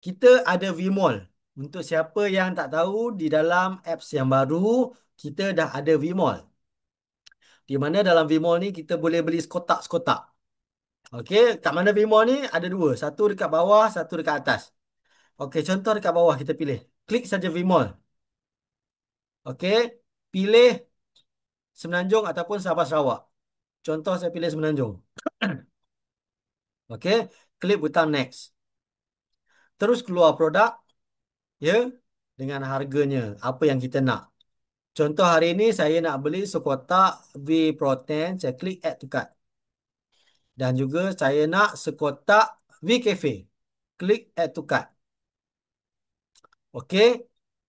kita ada Vmall. Untuk siapa yang tak tahu, di dalam apps yang baru, kita dah ada Vmall. Di mana dalam Vmall ni kita boleh beli sekotak-sekotak. Okey, kat mana Vmall ni ada dua. Satu dekat bawah, satu dekat atas. Okey, contoh dekat bawah kita pilih. Klik saja Vmall. Okey, pilih Semenanjung ataupun Sabah Sarawak. Contoh saya pilih Semenanjung. Okey, klik butang next. Terus keluar produk, ya, dengan harganya, apa yang kita nak. Contoh hari ini saya nak beli sekotak V Protein, saya klik add to cart. Dan juga saya nak sekotak V Cafe. Klik add to cart. Okey,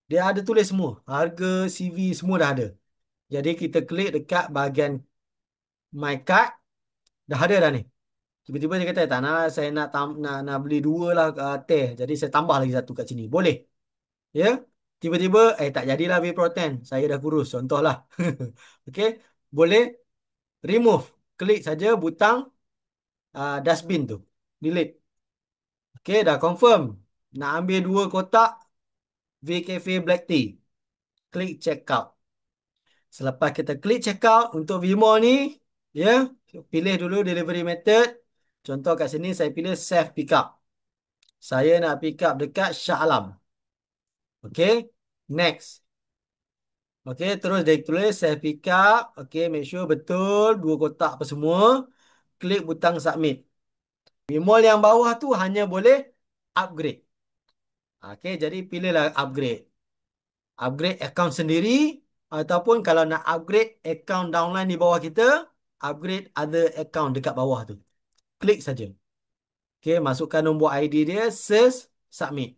dia ada tulis semua. Harga, CV semua dah ada. Jadi kita klik dekat bahagian My Cart, dah ada dah ni. Tiba-tiba dia kata, tak nak, saya nak beli dua lah teh. Jadi saya tambah lagi satu kat sini. Boleh. Ya. Tiba-tiba, tak jadilah whey protein. Saya dah kurus. Contohlah. Okey. Boleh. Remove. Klik saja butang dustbin tu. Delete. Okey, dah confirm. Nak ambil dua kotak V Cafe Black Tea. Klik check out. Selepas kita klik check out untuk Vimo ni, ya, pilih dulu delivery method. Contoh kat sini saya pilih self pick up. Saya nak pick up dekat Shah Alam. Okey. Next. Okey, terus dia tulis saya pick up. Okey, make sure betul dua kotak apa semua. Klik butang submit. Mall yang bawah tu hanya boleh upgrade. Okey, jadi pilihlah upgrade. Upgrade account sendiri ataupun kalau nak upgrade account downline di bawah kita, upgrade other account dekat bawah tu. Klik saja. Okey, masukkan nombor ID dia, search, submit.